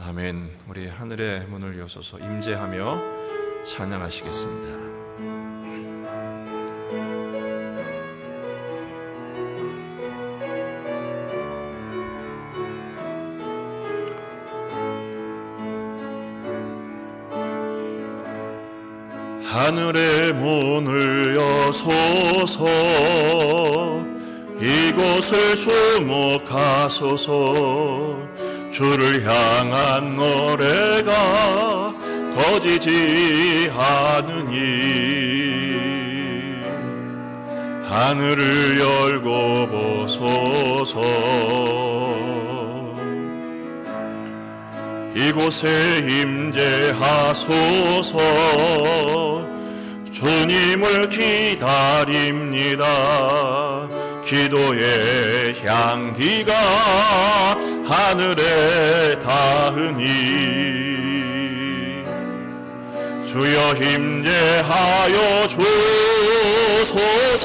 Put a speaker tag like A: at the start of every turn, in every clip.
A: 아멘. 우리 하늘의 문을 여소서 임재하며 찬양하시겠습니다. 하늘의 문을 여소서 이곳을 주목하소서. 주를 향한 노래가 거지지 않으니 하늘을 열고 보소서. 이곳에 임재하소서. 주님을 기다립니다. 기도의 향기가 하늘에 닿으니 주여 임재하여 주소서.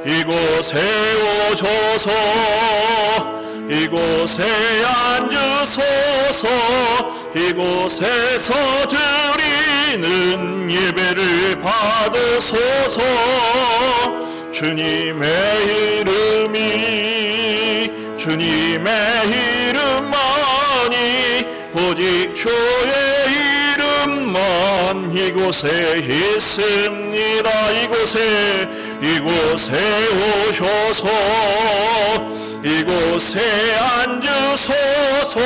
A: 이곳에 오셔서 이곳에 앉으소서. 이곳에서 드리는 예배를 받으소서. 주님의 이름이 주님의 이름만이 오직 주의 이름만 이곳에 있습니다. 이곳에 오셔서 이곳에 앉으소서.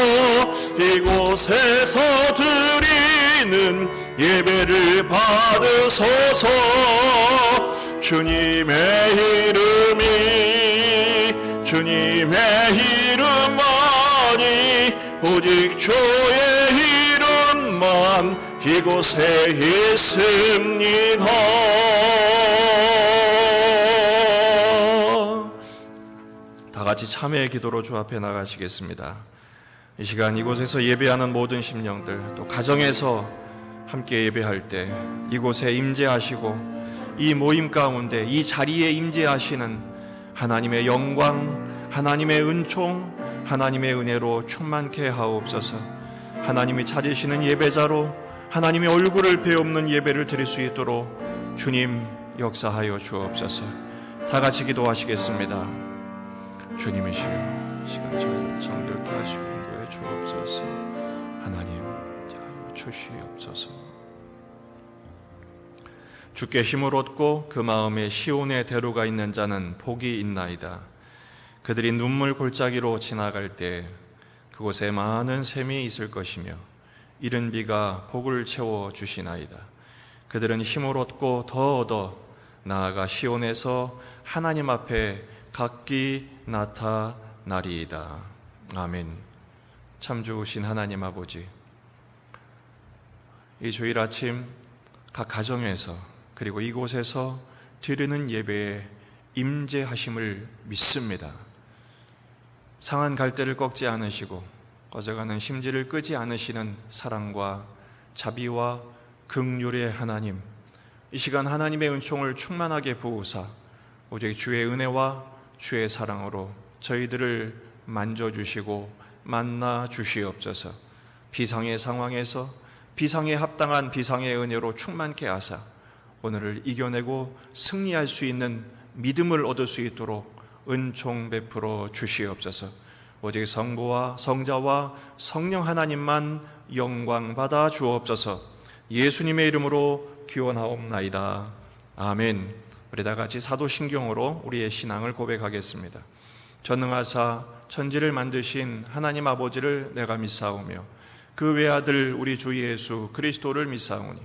A: 이곳에서 드리는 예배를 받으소서. 주님의 이름만이 오직 주의 이름만 이곳에 있습니다. 다 같이 참회의 기도로 주 앞에 나가시겠습니다. 이 시간 이곳에서 예배하는 모든 심령들, 또 가정에서 함께 예배할 때 이곳에 임재하시고 이 모임 가운데 이 자리에 임재하시는 하나님의 영광, 하나님의 은총, 하나님의 은혜로 충만케 하옵소서. 하나님이 찾으시는 예배자로 하나님의 얼굴을 배없는 예배를 드릴 수 있도록 주님 역사하여 주옵소서. 다 같이 기도하시겠습니다. 주님이시여 시간 저희를 정결케 하시고 인도해 주옵소서. 하나님 자유 주시옵소서. 주께 힘을 얻고 그 마음에 시온의 대로가 있는 자는 복이 있나이다. 그들이 눈물 골짜기로 지나갈 때 그곳에 많은 샘이 있을 것이며 이른 비가 복을 채워 주시나이다. 그들은 힘을 얻고 더 얻어 나아가 시온에서 하나님 앞에 각기 나타나리이다. 아멘. 참 좋으신 하나님 아버지, 이 주일 아침 각 가정에서 그리고 이곳에서 드리는 예배에 임재하심을 믿습니다. 상한 갈대를 꺾지 않으시고 꺼져가는 심지를 끄지 않으시는 사랑과 자비와 긍휼의 하나님, 이 시간 하나님의 은총을 충만하게 부으사 오직 주의 은혜와 주의 사랑으로 저희들을 만져주시고 만나주시옵소서. 비상의 상황에서 비상에 합당한 비상의 은혜로 충만케 하사 오늘을 이겨내고 승리할 수 있는 믿음을 얻을 수 있도록 은총 베풀어 주시옵소서. 오직 성부와 성자와 성령 하나님만 영광 받아 주옵소서. 예수님의 이름으로 기원하옵나이다. 아멘. 우리 다 같이 사도신경으로 우리의 신앙을 고백하겠습니다. 전능하사 천지를 만드신 하나님 아버지를 내가 믿사오며 그 외아들 우리 주 예수 그리스도를 믿사오니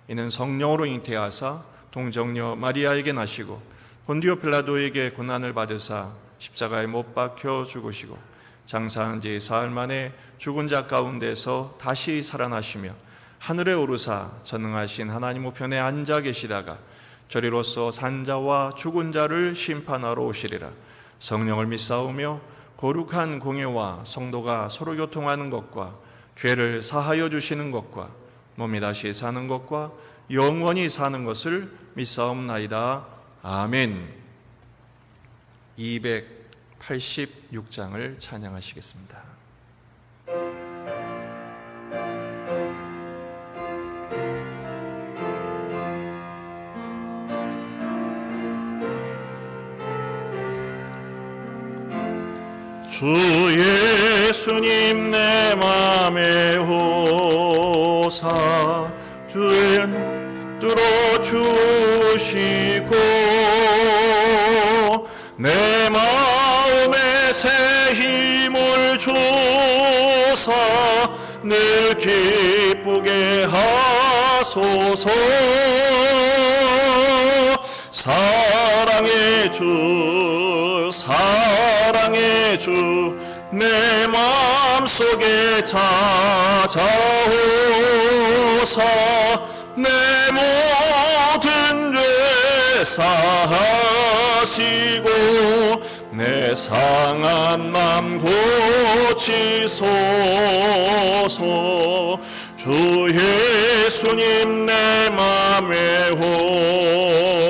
A: 이는 성령으로 잉태하사 동정녀 마리아에게 나시고 본디오 필라도에게 고난을 받으사 십자가에 못 박혀 죽으시고 장사한 지 사흘 만에 죽은 자 가운데서 다시 살아나시며 하늘에 오르사 전능하신 하나님 우편에 앉아 계시다가 저리로서 산자와 죽은 자를 심판하러 오시리라. 성령을 믿사오며 거룩한 공예와 성도가 서로 교통하는 것과 죄를 사하여 주시는 것과 몸이 다시 사는 것과 영원히 사는 것을 믿사옵나이다. 아멘. 86장을 찬양하시겠습니다.
B: 주 예수님 내 맘에 오사 주의 들어주시고 내 마음에 새 힘을 주사 늘 기쁘게 하소서. 사랑의 주 사랑의 주 내 마음속에 찾아오사 내 모든 죄 사하시고 내 상한 맘 고치소서. 주 예수님 내 맘에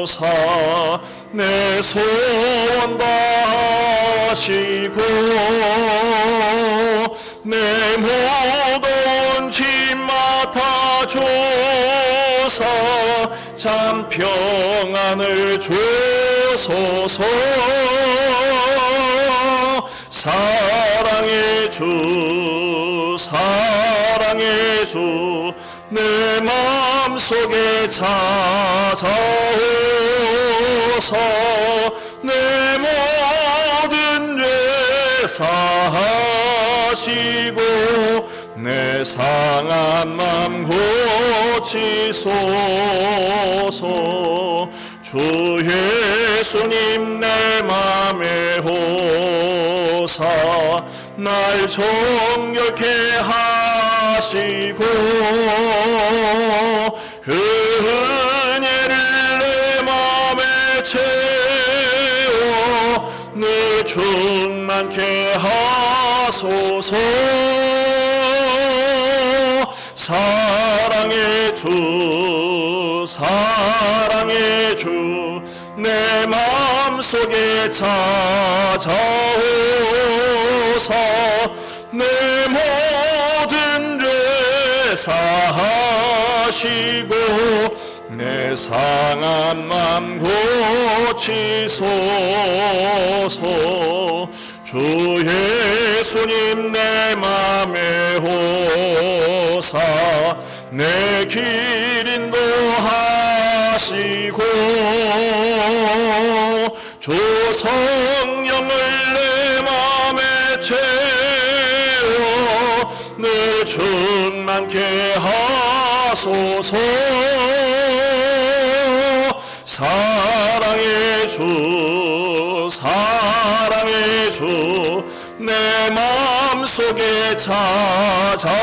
B: 오사 내 소원 다하시고 내 모든 짐 맡아줘서 참 평안을 주소서. 사랑의 주 사랑의 주 내 마음속에 찾아오서 내 모든 죄 사하시고 내 상한 맘 고치소서. 주 예수님 내 맘에 오사 날 정결케 하시고 그 은혜를 내 맘에 채워 늘 충만케 하소서. 사랑의 주 사랑의 주 내 마음속에 찾아오사 내 모든 죄 사하시고 내 상한 맘 고치소서. 주 예수님 내 맘에 오사 내 길 인도하시고 주 성령을 내 맘에 채워 늘 충만케 하소서. 사랑의 주 사랑의 주 내 마음속에 찾아오사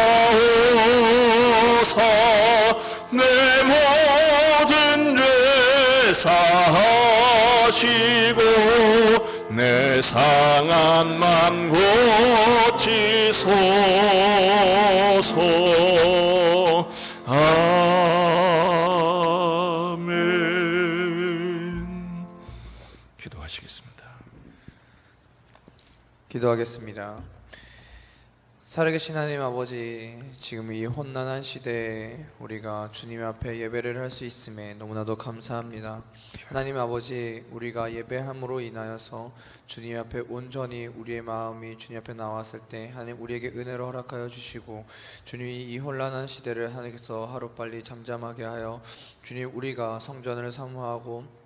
B: 내 모든 죄 사하시고 내 상한 맘 고치소서. 아멘.
A: 기도하시겠습니다.
C: 기도하겠습니다. 살아계신 하나님 아버지, 지금 이 혼란한 시대에 우리가 주님 앞에 예배를 할 수 있음에 너무나도 감사합니다. 하나님 아버지, 우리가 예배함으로 인하여서 주님 앞에 온전히 우리의 마음이 주님 앞에 나왔을 때 하나님 우리에게 은혜를 허락하여 주시고, 주님이 이 혼란한 시대를 하나님께서 하루빨리 잠잠하게 하여 주님 우리가 성전을 사모하고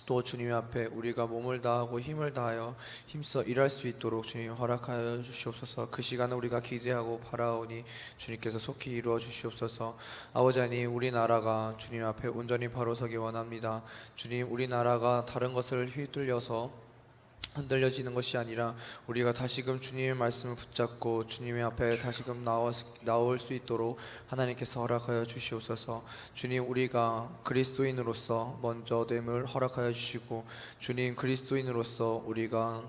C: 또 주님 앞에 우리가 몸을 다하고 힘을 다하여 힘써 일할 수 있도록 주님 허락하여 주시옵소서. 그 시간을 우리가 기대하고 바라오니 주님께서 속히 이루어 주시옵소서. 아버지 하나님, 우리나라가 주님 앞에 온전히 바로 서기 원합니다. 주님, 우리나라가 다른 것을 휘둘려서 흔들려지는 것이 아니라 우리가 다시금 주님의 말씀을 붙잡고 주님의 앞에 다시금 나올 수 있도록 하나님께서 허락하여 주시옵소서. 주님, 우리가 그리스도인으로서 먼저 됨을 허락하여 주시고, 주님, 그리스도인으로서 우리가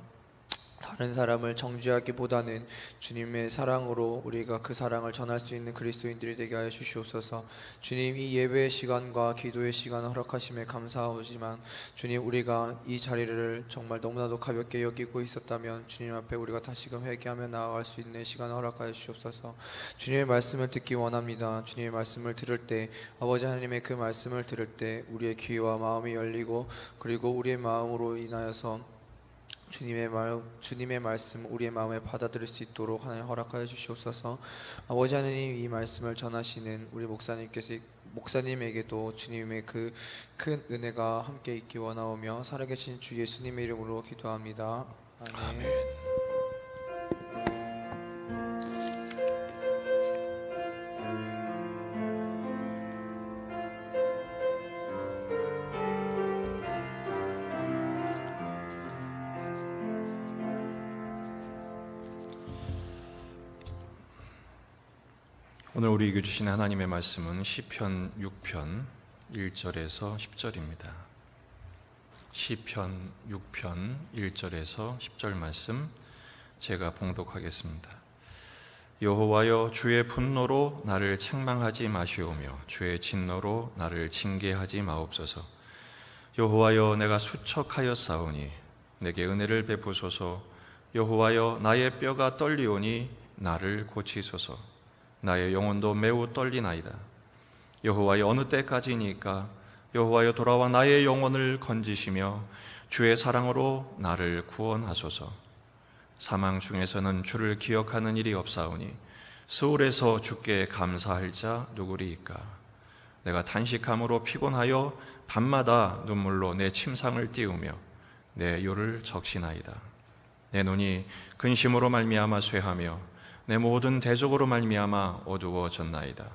C: 다른 사람을 정죄하기보다는 주님의 사랑으로 우리가 그 사랑을 전할 수 있는 그리스도인들이 되게 하여 주시옵소서. 주님, 이 예배의 시간과 기도의 시간을 허락하심에 감사하지만 주님, 우리가 이 자리를 정말 너무나도 가볍게 여기고 있었다면 주님 앞에 우리가 다시금 회개하며 나아갈 수 있는 시간을 허락하여 주시옵소서. 주님의 말씀을 듣기 원합니다. 주님의 말씀을 들을 때, 아버지 하나님의 그 말씀을 들을 때 우리의 귀와 마음이 열리고, 그리고 우리의 마음으로 인하여서 주님의 말씀 우리의 마음에 받아들일 수 있도록 하나님 허락하여 주시옵소서. 아버지 하나님, 이 말씀을 전하시는 우리 목사님에게도 주님의 그 큰 은혜가 함께 있기 원하오며 살아계신 주 예수님의 이름으로 기도합니다. 아멘.
A: 오늘 우리에게 주신 하나님의 말씀은 시편 6편 1절에서 10절입니다. 시편 6편 1절에서 10절 말씀 제가 봉독하겠습니다. 여호와여, 주의 분노로 나를 책망하지 마시오며 주의 진노로 나를 징계하지 마옵소서. 여호와여, 내가 수척하였사오니 내게 은혜를 베푸소서. 여호와여, 나의 뼈가 떨리오니 나를 고치소서. 나의 영혼도 매우 떨리나이다. 여호와여, 어느 때까지니까? 여호와여, 돌아와 나의 영혼을 건지시며 주의 사랑으로 나를 구원하소서. 사망 중에서는 주를 기억하는 일이 없사오니 스올에서 주께 감사할 자 누구리이까? 내가 탄식함으로 피곤하여 밤마다 눈물로 내 침상을 띄우며 내 요를 적시나이다. 내 눈이 근심으로 말미암아 쇠하며 내 모든 대적으로 말미암아 어두워졌나이다.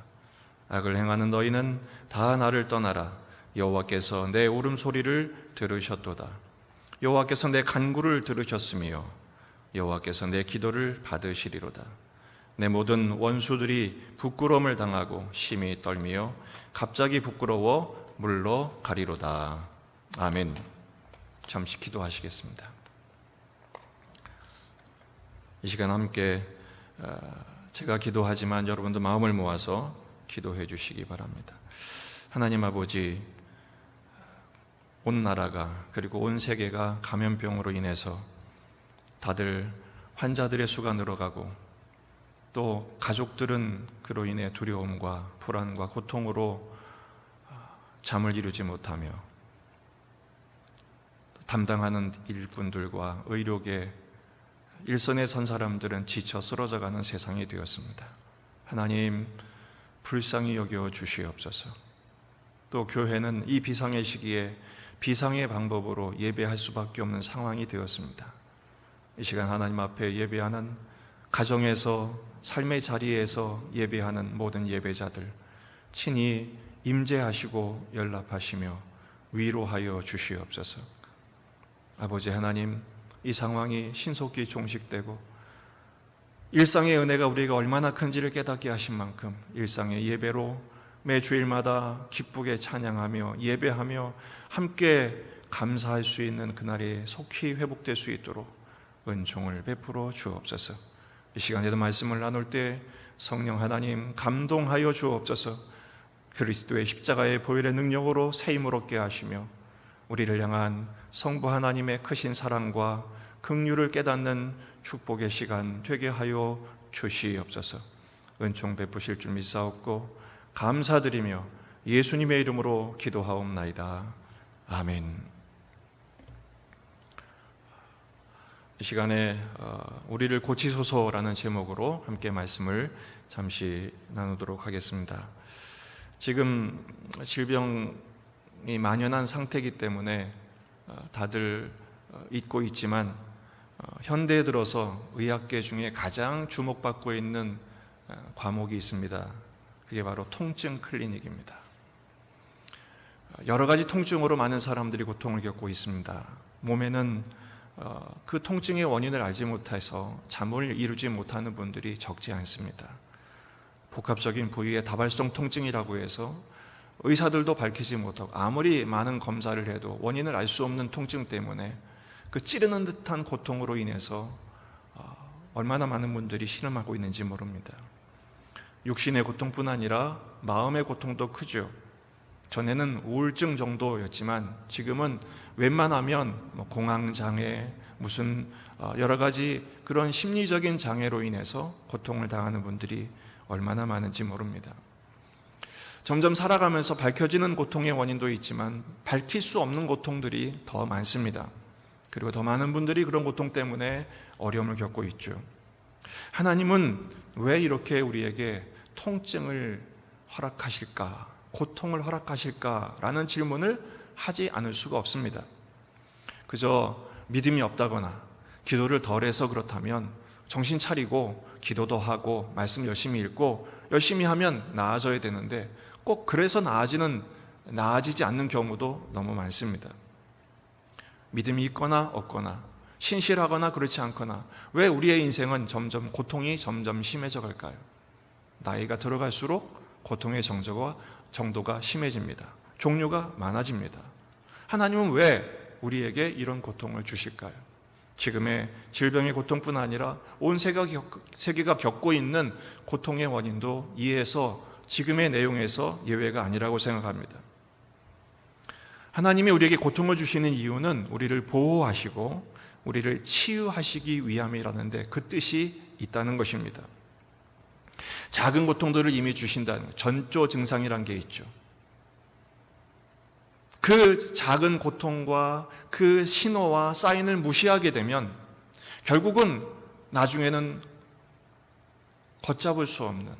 A: 악을 행하는 너희는 다 나를 떠나라. 여호와께서 내 울음소리를 들으셨도다. 여호와께서 내 간구를 들으셨으며 여호와께서 내 기도를 받으시리로다. 내 모든 원수들이 부끄러움을 당하고 심히 떨미어 갑자기 부끄러워 물러가리로다. 아멘. 잠시 기도하시겠습니다. 이 시간 함께 제가 기도하지만 여러분도 마음을 모아서 기도해 주시기 바랍니다. 하나님 아버지, 온 나라가 그리고 온 세계가 감염병으로 인해서 다들 환자들의 수가 늘어가고 또 가족들은 그로 인해 두려움과 불안과 고통으로 잠을 이루지 못하며 담당하는 일꾼들과 의료계 일선에 선 사람들은 지쳐 쓰러져가는 세상이 되었습니다. 하나님, 불쌍히 여겨 주시옵소서. 또 교회는 이 비상의 시기에 비상의 방법으로 예배할 수밖에 없는 상황이 되었습니다. 이 시간 하나님 앞에 예배하는 가정에서, 삶의 자리에서 예배하는 모든 예배자들 친히 임재하시고 연락하시며 위로하여 주시옵소서. 아버지 하나님, 이 상황이 신속히 종식되고 일상의 은혜가 우리가 얼마나 큰지를 깨닫게 하신 만큼 일상의 예배로 매 주일마다 기쁘게 찬양하며 예배하며 함께 감사할 수 있는 그날이 속히 회복될 수 있도록 은총을 베풀어 주옵소서. 이 시간에도 말씀을 나눌 때 성령 하나님 감동하여 주옵소서. 그리스도의 십자가의 보혈의 능력으로 새 힘을 얻게 하시며 우리를 향한 성부 하나님의 크신 사랑과 긍휼을 깨닫는 축복의 시간 되게 하여 주시옵소서. 은총 베푸실 줄 믿사옵고 감사드리며 예수님의 이름으로 기도하옵나이다. 아멘. 이 시간에 우리를 고치소서라는 제목으로 함께 말씀을 잠시 나누도록 하겠습니다. 지금 질병이 만연한 상태이기 때문에 다들 잊고 있지만 현대에 들어서 의학계 중에 가장 주목받고 있는 과목이 있습니다. 그게 바로 통증 클리닉입니다. 여러 가지 통증으로 많은 사람들이 고통을 겪고 있습니다. 몸에는 그 통증의 원인을 알지 못해서 잠을 이루지 못하는 분들이 적지 않습니다. 복합적인 부위의 다발성 통증이라고 해서 의사들도 밝히지 못하고 아무리 많은 검사를 해도 원인을 알 수 없는 통증 때문에 그 찌르는 듯한 고통으로 인해서 얼마나 많은 분들이 신음하고 있는지 모릅니다. 육신의 고통뿐 아니라 마음의 고통도 크죠. 전에는 우울증 정도였지만 지금은 웬만하면 공황장애, 무슨 여러 가지 그런 심리적인 장애로 인해서 고통을 당하는 분들이 얼마나 많은지 모릅니다. 점점 살아가면서 밝혀지는 고통의 원인도 있지만 밝힐 수 없는 고통들이 더 많습니다. 그리고 더 많은 분들이 그런 고통 때문에 어려움을 겪고 있죠. 하나님은 왜 이렇게 우리에게 통증을 허락하실까, 고통을 허락하실까라는 질문을 하지 않을 수가 없습니다. 그저 믿음이 없다거나 기도를 덜해서 그렇다면 정신 차리고 기도도 하고 말씀 열심히 읽고 열심히 하면 나아져야 되는데 꼭 그래서 나아지지 않는 경우도 너무 많습니다. 믿음이 있거나 없거나 신실하거나 그렇지 않거나 왜 우리의 인생은 고통이 점점 심해져 갈까요? 나이가 들어갈수록 고통의 정도가 심해집니다. 종류가 많아집니다. 하나님은 왜 우리에게 이런 고통을 주실까요? 지금의 질병의 고통뿐 아니라 온 세계가 겪고 있는 고통의 원인도 이에서 지금의 내용에서 예외가 아니라고 생각합니다. 하나님이 우리에게 고통을 주시는 이유는 우리를 보호하시고 우리를 치유하시기 위함이라는데 그 뜻이 있다는 것입니다. 작은 고통들을 이미 주신다는 전조 증상이란 게 있죠. 그 작은 고통과 그 신호와 사인을 무시하게 되면 결국은 나중에는 걷잡을 수 없는,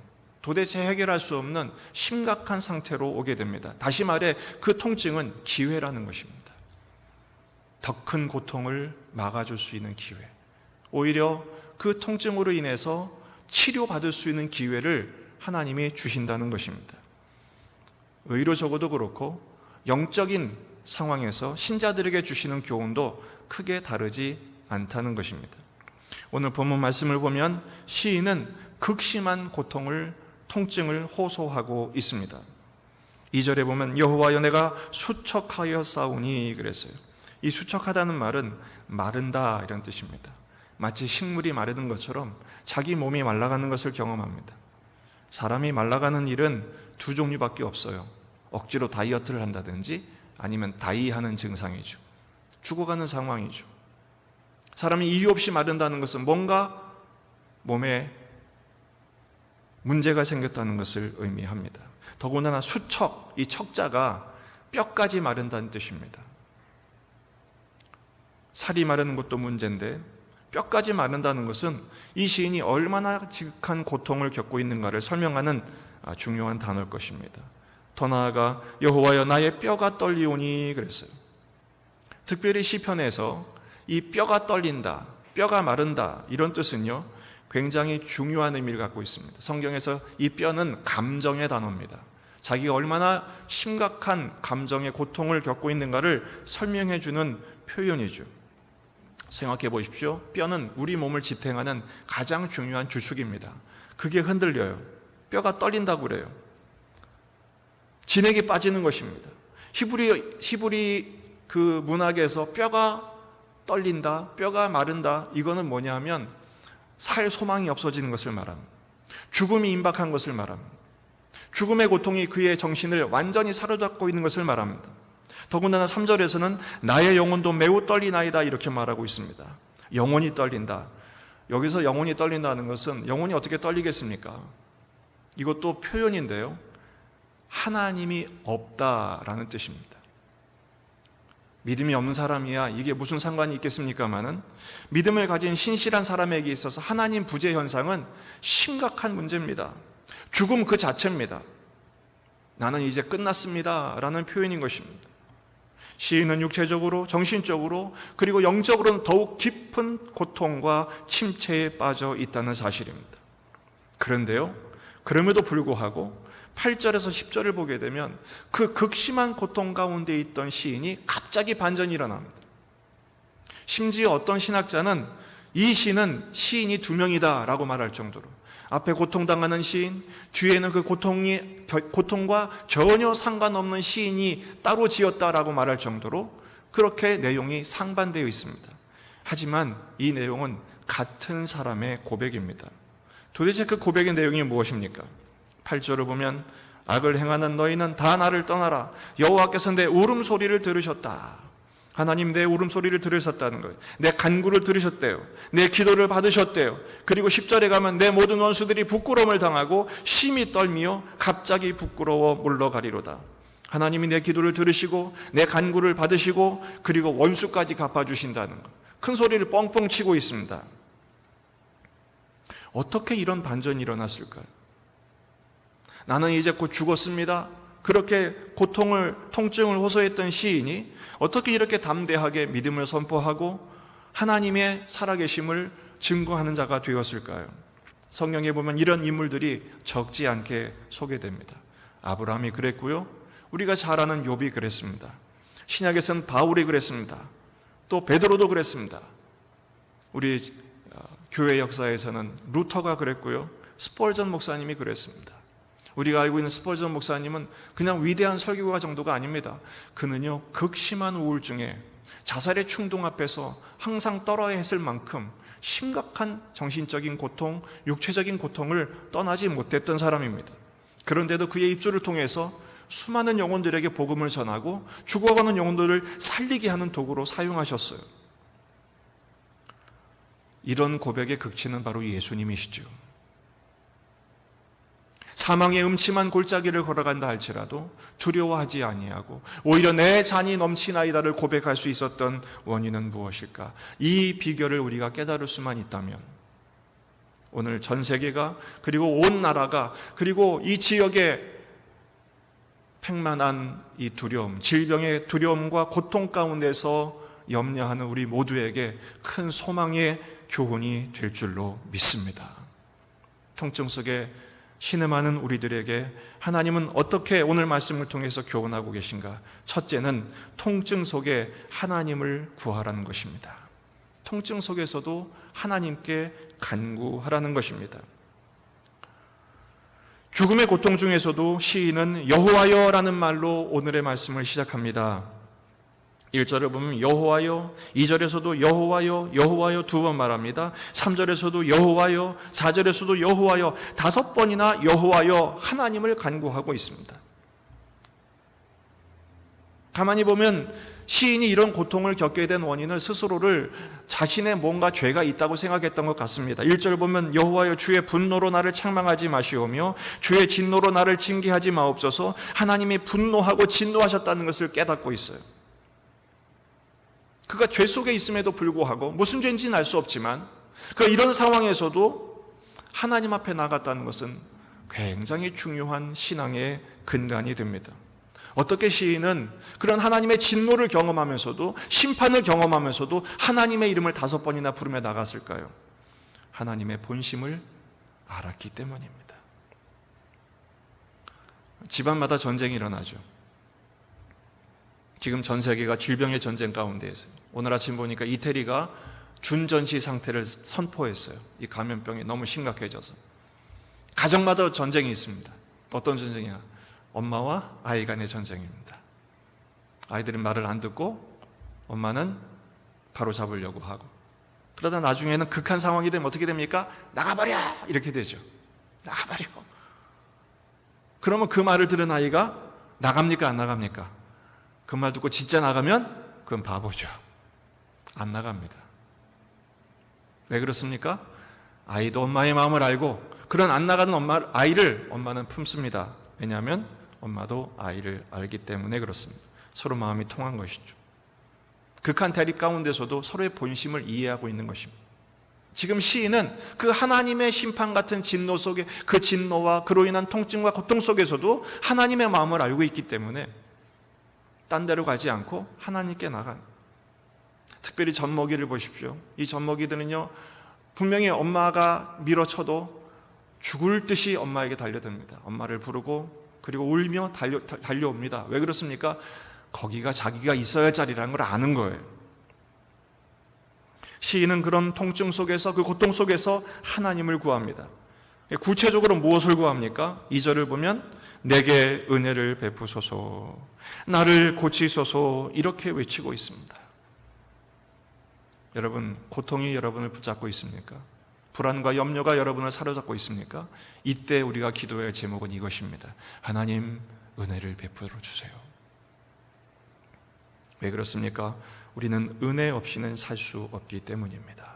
A: 도대체 해결할 수 없는 심각한 상태로 오게 됩니다. 다시 말해 그 통증은 기회라는 것입니다. 더 큰 고통을 막아줄 수 있는 기회, 오히려 그 통증으로 인해서 치료받을 수 있는 기회를 하나님이 주신다는 것입니다. 의로 적어도 그렇고 영적인 상황에서 신자들에게 주시는 교훈도 크게 다르지 않다는 것입니다. 오늘 본문 말씀을 보면 시인은 극심한 통증을 호소하고 있습니다. 2절에 보면 여호와여 내가 수척하여 싸우니 그랬어요. 이 수척하다는 말은 마른다 이런 뜻입니다. 마치 식물이 마르는 것처럼 자기 몸이 말라가는 것을 경험합니다. 사람이 말라가는 일은 두 종류밖에 없어요. 억지로 다이어트를 한다든지 아니면 다이하는 증상이죠. 죽어가는 상황이죠. 사람이 이유 없이 마른다는 것은 뭔가 몸에 문제가 생겼다는 것을 의미합니다. 더군다나 수척, 이 척자가 뼈까지 마른다는 뜻입니다. 살이 마르는 것도 문제인데 뼈까지 마른다는 것은 이 시인이 얼마나 지극한 고통을 겪고 있는가를 설명하는 중요한 단어일 것입니다. 더 나아가 여호와여 나의 뼈가 떨리오니 그랬어요. 특별히 시편에서 이 뼈가 떨린다, 뼈가 마른다 이런 뜻은요 굉장히 중요한 의미를 갖고 있습니다. 성경에서 이 뼈는 감정의 단어입니다. 자기가 얼마나 심각한 감정의 고통을 겪고 있는가를 설명해 주는 표현이죠. 생각해 보십시오. 뼈는 우리 몸을 지탱하는 가장 중요한 주축입니다. 그게 흔들려요. 뼈가 떨린다고 그래요. 진액이 빠지는 것입니다. 히브리 그 문학에서 뼈가 떨린다, 뼈가 마른다 이거는 뭐냐면 살 소망이 없어지는 것을 말합니다. 죽음이 임박한 것을 말합니다. 죽음의 고통이 그의 정신을 완전히 사로잡고 있는 것을 말합니다. 더군다나 3절에서는 나의 영혼도 매우 떨리나이다 이렇게 말하고 있습니다. 영혼이 떨린다. 여기서 영혼이 떨린다는 것은 영혼이 어떻게 떨리겠습니까? 이것도 표현인데요. 하나님이 없다라는 뜻입니다. 믿음이 없는 사람이야 이게 무슨 상관이 있겠습니까마는 믿음을 가진 신실한 사람에게 있어서 하나님 부재 현상은 심각한 문제입니다. 죽음 그 자체입니다. 나는 이제 끝났습니다 라는 표현인 것입니다. 시인은 육체적으로, 정신적으로 그리고 영적으로는 더욱 깊은 고통과 침체에 빠져 있다는 사실입니다. 그런데요, 그럼에도 불구하고 8절에서 10절을 보게 되면 그 극심한 고통 가운데 있던 시인이 갑자기 반전이 일어납니다. 심지어 어떤 신학자는 이 시는 시인이 두 명이다 라고 말할 정도로 앞에 고통당하는 시인, 뒤에는 그 고통과 전혀 상관없는 시인이 따로 지었다라고 말할 정도로 그렇게 내용이 상반되어 있습니다. 하지만 이 내용은 같은 사람의 고백입니다. 도대체 그 고백의 내용이 무엇입니까? 8절을 보면 악을 행하는 너희는 다 나를 떠나라. 여호와께서 내 울음소리를 들으셨다. 하나님 내 울음소리를 들으셨다는 거예요. 내 간구를 들으셨대요. 내 기도를 받으셨대요. 그리고 10절에 가면 내 모든 원수들이 부끄러움을 당하고 심히 떨미어 갑자기 부끄러워 물러가리로다. 하나님이 내 기도를 들으시고 내 간구를 받으시고 그리고 원수까지 갚아주신다는 것. 큰 소리를 뻥뻥 치고 있습니다. 어떻게 이런 반전이 일어났을까요? 나는 이제 곧 죽었습니다. 그렇게 고통을, 통증을 호소했던 시인이 어떻게 이렇게 담대하게 믿음을 선포하고 하나님의 살아계심을 증거하는 자가 되었을까요? 성경에 보면 이런 인물들이 적지 않게 소개됩니다. 아브라함이 그랬고요. 우리가 잘 아는 욥이 그랬습니다. 신약에서는 바울이 그랬습니다. 또 베드로도 그랬습니다. 우리 교회 역사에서는 루터가 그랬고요. 스펄전 목사님이 그랬습니다. 우리가 알고 있는 스펄전 목사님은 그냥 위대한 설교가 정도가 아닙니다. 그는요, 극심한 우울증에 자살의 충동 앞에서 항상 떨어야 했을 만큼 심각한 정신적인 고통, 육체적인 고통을 떠나지 못했던 사람입니다. 그런데도 그의 입술을 통해서 수많은 영혼들에게 복음을 전하고 죽어가는 영혼들을 살리게 하는 도구로 사용하셨어요. 이런 고백의 극치는 바로 예수님이시죠. 사망의 음침한 골짜기를 걸어간다 할지라도 두려워하지 아니하고 오히려 내 잔이 넘치나이다를 고백할 수 있었던 원인은 무엇일까? 이 비결을 우리가 깨달을 수만 있다면 오늘 전 세계가 그리고 온 나라가 그리고 이 지역의 팽만한 이 두려움, 질병의 두려움과 고통 가운데서 염려하는 우리 모두에게 큰 소망의 교훈이 될 줄로 믿습니다. 통증 속에 신음하는 우리들에게 하나님은 어떻게 오늘 말씀을 통해서 교훈하고 계신가? 첫째는 통증 속에 하나님을 구하라는 것입니다. 통증 속에서도 하나님께 간구하라는 것입니다. 죽음의 고통 중에서도 시인은 여호와여라는 말로 오늘의 말씀을 시작합니다. 1절을 보면 여호와여, 2절에서도 여호와여, 여호와여 두 번 말합니다. 3절에서도 여호와여, 4절에서도 여호와여, 5번이나 여호와여 하나님을 간구하고 있습니다. 가만히 보면 시인이 이런 고통을 겪게 된 원인을 스스로를 자신의 뭔가 죄가 있다고 생각했던 것 같습니다. 1절 보면 여호와여 주의 분노로 나를 책망하지 마시오며 주의 진노로 나를 징계하지 마옵소서. 하나님이 분노하고 진노하셨다는 것을 깨닫고 있어요. 그가 죄 속에 있음에도 불구하고 무슨 죄인지는 알 수 없지만 그가 이런 상황에서도 하나님 앞에 나갔다는 것은 굉장히 중요한 신앙의 근간이 됩니다. 어떻게 시인은 그런 하나님의 진노를 경험하면서도 심판을 경험하면서도 하나님의 이름을 5번이나 부르며 나갔을까요? 하나님의 본심을 알았기 때문입니다. 집안마다 전쟁이 일어나죠. 지금 전 세계가 질병의 전쟁 가운데 있어요. 오늘 아침 보니까 이태리가 준전시 상태를 선포했어요. 이 감염병이 너무 심각해져서. 가정마다 전쟁이 있습니다. 어떤 전쟁이야? 엄마와 아이 간의 전쟁입니다. 아이들은 말을 안 듣고 엄마는 바로 잡으려고 하고 그러다 나중에는 극한 상황이 되면 어떻게 됩니까? 나가버려! 이렇게 되죠. 나가버려! 그러면 그 말을 들은 아이가 나갑니까? 안 나갑니까? 그 말 듣고 진짜 나가면 그건 바보죠. 안 나갑니다. 왜 그렇습니까? 아이도 엄마의 마음을 알고 그런 안 나가는 아이를 엄마는 품습니다. 왜냐하면 엄마도 아이를 알기 때문에 그렇습니다. 서로 마음이 통한 것이죠. 극한 대립 가운데서도 서로의 본심을 이해하고 있는 것입니다. 지금 시인은 그 하나님의 심판 같은 진노 속에 그 진노와 그로 인한 통증과 고통 속에서도 하나님의 마음을 알고 있기 때문에 딴 데로 가지 않고 하나님께 나간, 특별히 젖먹이를 보십시오. 이 젖먹이들은요 분명히 엄마가 밀어쳐도 죽을 듯이 엄마에게 달려듭니다. 엄마를 부르고 그리고 울며 달려옵니다. 왜 그렇습니까? 거기가 자기가 있어야 할 자리라는 걸 아는 거예요. 시인은 그런 통증 속에서 그 고통 속에서 하나님을 구합니다. 구체적으로 무엇을 구합니까? 2절을 보면 내게 은혜를 베푸소서, 나를 고치소서 이렇게 외치고 있습니다. 여러분, 고통이 여러분을 붙잡고 있습니까? 불안과 염려가 여러분을 사로잡고 있습니까? 이때 우리가 기도해야 할 제목은 이것입니다. 하나님, 은혜를 베풀어 주세요. 왜 그렇습니까? 우리는 은혜 없이는 살 수 없기 때문입니다.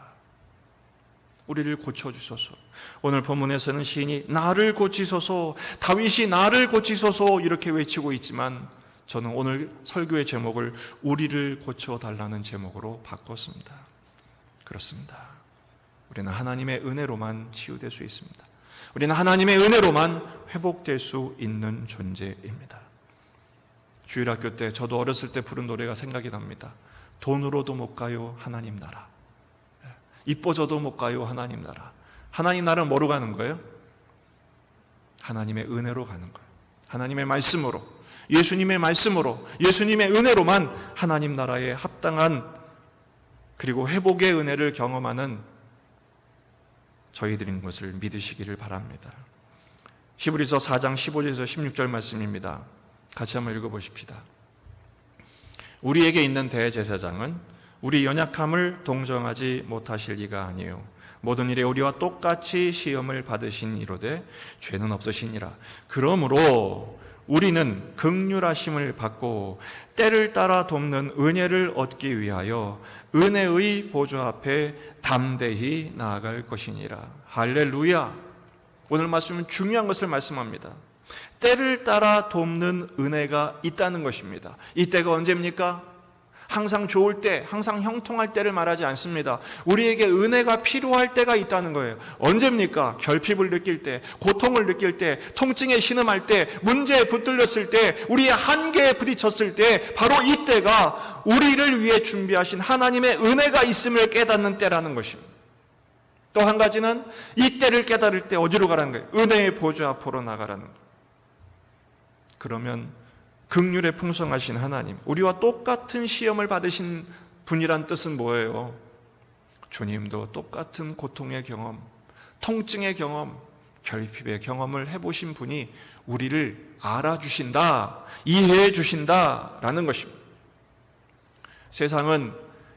A: 우리를 고쳐주소서. 오늘 본문에서는 시인이 나를 고치소서, 다윗이 나를 고치소서 이렇게 외치고 있지만 저는 오늘 설교의 제목을 우리를 고쳐달라는 제목으로 바꿨습니다. 그렇습니다. 우리는 하나님의 은혜로만 치유될 수 있습니다. 우리는 하나님의 은혜로만 회복될 수 있는 존재입니다. 주일학교 때 저도 어렸을 때 부른 노래가 생각이 납니다. 돈으로도 못 가요 하나님 나라, 이뻐져도 못 가요 하나님 나라. 하나님 나라는 뭐로 가는 거예요? 하나님의 은혜로 가는 거예요. 하나님의 말씀으로, 예수님의 말씀으로, 예수님의 은혜로만 하나님 나라에 합당한 그리고 회복의 은혜를 경험하는 저희들인 것을 믿으시기를 바랍니다. 히브리서 4장 15절에서 16절 말씀입니다. 같이 한번 읽어보십시다. 우리에게 있는 대제사장은 우리 연약함을 동정하지 못하실 이가 아니요 모든 일에 우리와 똑같이 시험을 받으신 이로되 죄는 없으시니라. 그러므로 우리는 긍휼하심을 받고 때를 따라 돕는 은혜를 얻기 위하여 은혜의 보좌 앞에 담대히 나아갈 것이니라. 할렐루야. 오늘 말씀은 중요한 것을 말씀합니다. 때를 따라 돕는 은혜가 있다는 것입니다. 이 때가 언제입니까? 항상 좋을 때, 항상 형통할 때를 말하지 않습니다. 우리에게 은혜가 필요할 때가 있다는 거예요. 언제입니까? 결핍을 느낄 때, 고통을 느낄 때, 통증에 신음할 때, 문제에 붙들렸을 때, 우리의 한계에 부딪혔을 때, 바로 이 때가 우리를 위해 준비하신 하나님의 은혜가 있음을 깨닫는 때라는 것입니다. 또 한 가지는 이 때를 깨달을 때 어디로 가라는 거예요? 은혜의 보좌 앞으로 나가라는 거예요. 그러면 긍휼에 풍성하신 하나님, 우리와 똑같은 시험을 받으신 분이란 뜻은 뭐예요? 주님도 똑같은 고통의 경험, 통증의 경험, 결핍의 경험을 해보신 분이 우리를 알아주신다, 이해해 주신다라는 것입니다. 세상은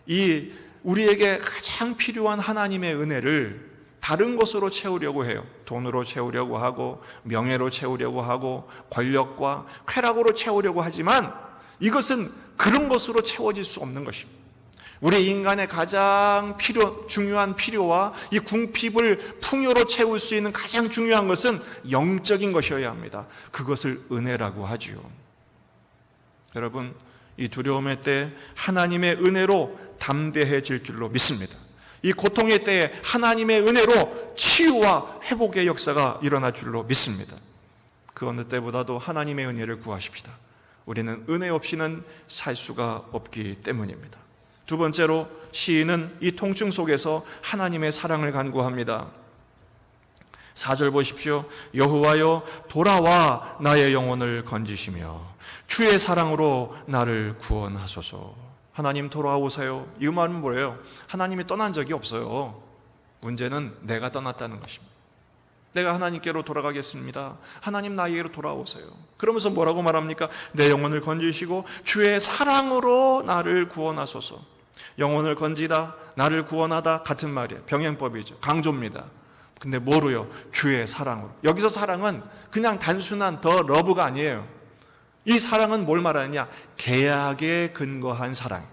A: 이 우리에게 가장 필요한 하나님의 은혜를 다른 것으로 채우려고 해요. 돈으로 채우려고 하고, 명예로 채우려고 하고, 권력과 쾌락으로 채우려고 하지만 이것은 그런 것으로 채워질 수 없는 것입니다. 우리 인간의 가장 중요한 필요와 이 궁핍을 풍요로 채울 수 있는 가장 중요한 것은 영적인 것이어야 합니다. 그것을 은혜라고 하지요. 여러분, 이 두려움의 때 하나님의 은혜로 담대해질 줄로 믿습니다. 이 고통의 때에 하나님의 은혜로 치유와 회복의 역사가 일어날 줄로 믿습니다. 그 어느 때보다도 하나님의 은혜를 구하십시다. 우리는 은혜 없이는 살 수가 없기 때문입니다. 두 번째로 시인은 이 통증 속에서 하나님의 사랑을 간구합니다. 4절 보십시오. 여호와여 돌아와 나의 영혼을 건지시며 주의 사랑으로 나를 구원하소서. 하나님 돌아오세요. 이 말은 뭐예요? 하나님이 떠난 적이 없어요. 문제는 내가 떠났다는 것입니다. 내가 하나님께로 돌아가겠습니다. 하나님 나에게로 돌아오세요. 그러면서 뭐라고 말합니까? 내 영혼을 건지시고 주의 사랑으로 나를 구원하소서. 영혼을 건지다, 나를 구원하다 같은 말이에요. 병행법이죠. 강조입니다. 근데 뭐로요? 주의 사랑으로. 여기서 사랑은 그냥 단순한 더 러브가 아니에요. 이 사랑은 뭘 말하느냐? 계약에 근거한 사랑.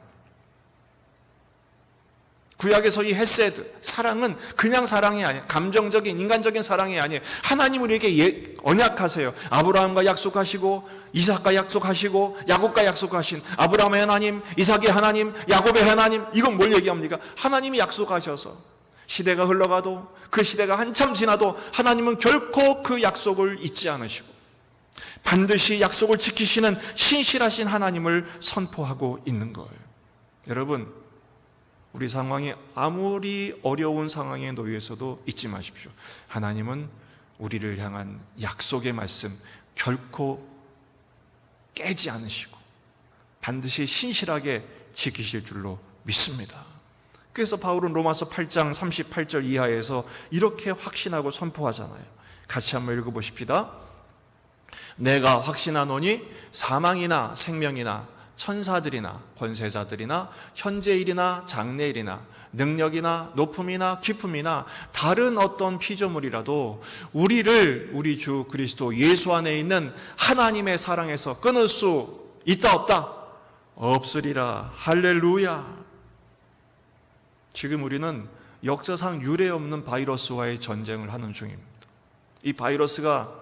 A: 구약에서 이 헤세드, 사랑은 그냥 사랑이 아니에요. 감정적인, 인간적인 사랑이 아니에요. 하나님 우리에게 언약하세요. 아브라함과 약속하시고, 이삭과 약속하시고, 야곱과 약속하신 아브라함의 하나님, 이삭의 하나님, 야곱의 하나님, 이건 뭘 얘기합니까? 하나님이 약속하셔서 시대가 흘러가도, 그 시대가 한참 지나도 하나님은 결코 그 약속을 잊지 않으시고 반드시 약속을 지키시는 신실하신 하나님을 선포하고 있는 거예요. 여러분, 우리 상황이 아무리 어려운 상황에 놓여서도 잊지 마십시오. 하나님은 우리를 향한 약속의 말씀 결코 깨지 않으시고 반드시 신실하게 지키실 줄로 믿습니다. 그래서 바울은 로마서 8장 38절 이하에서 이렇게 확신하고 선포하잖아요. 같이 한번 읽어보십시다. 내가 확신하노니 사망이나 생명이나 천사들이나 권세자들이나 현재일이나 장래일이나 능력이나 높음이나 깊음이나 다른 어떤 피조물이라도 우리를 우리 주 그리스도 예수 안에 있는 하나님의 사랑에서 끊을 수 있다 없다? 없으리라. 할렐루야. 지금 우리는 역사상 유례 없는 바이러스와의 전쟁을 하는 중입니다. 이 바이러스가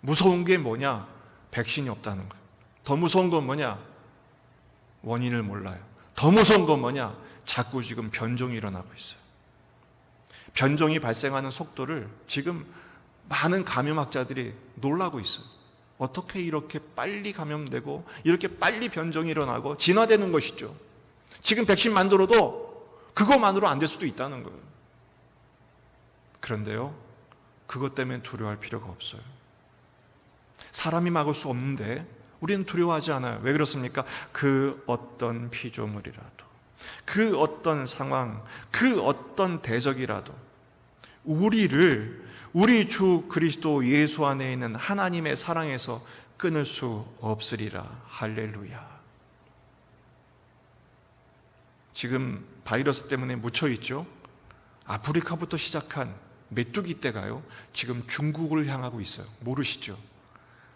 A: 무서운 게 뭐냐? 백신이 없다는 거예요. 더 무서운 건 뭐냐? 원인을 몰라요. 더 무서운 건 뭐냐? 자꾸 지금 변종이 일어나고 있어요. 변종이 발생하는 속도를 지금 많은 감염학자들이 놀라고 있어요. 어떻게 이렇게 빨리 감염되고 이렇게 빨리 변종이 일어나고 진화되는 것이죠. 지금 백신 만들어도 그것만으로 안 될 수도 있다는 거예요. 그런데요, 그것 때문에 두려워할 필요가 없어요. 사람이 막을 수 없는데 우리는 두려워하지 않아요. 왜 그렇습니까? 그 어떤 피조물이라도, 그 어떤 상황, 그 어떤 대적이라도 우리를 우리 주 그리스도 예수 안에 있는 하나님의 사랑에서 끊을 수 없으리라. 할렐루야. 지금 바이러스 때문에 묻혀있죠. 아프리카부터 시작한 메뚜기 떼가요, 지금 중국을 향하고 있어요. 모르시죠?